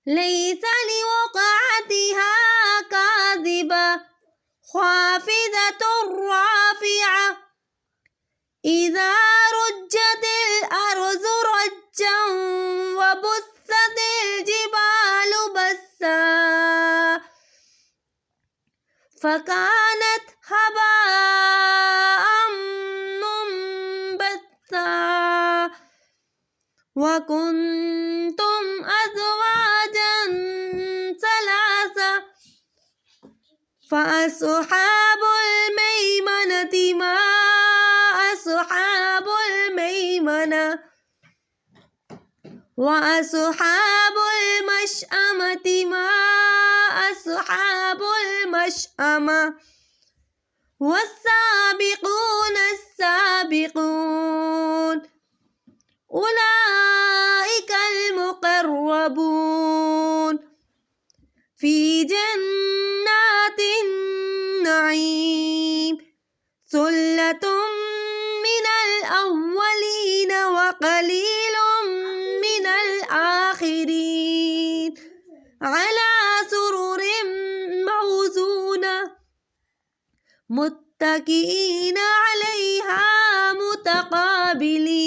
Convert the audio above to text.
ليس لوقعتها كاذبة خافضة رافعة إذا رجت الأرض رجا وبست الجبال بسا فكانت هباء منبثا وكنتم أزواجا ثلاثة فأصحاب الميمنة ما أصحاب الميمنة وأصحاب المشأمة ما أصحاب المشأمة والسابقون السابقون أولئك المقربون في جنات النعيم ثلة من الأولين وقليل من الآخرين على سرر موزونة متكئين عليها متقابلين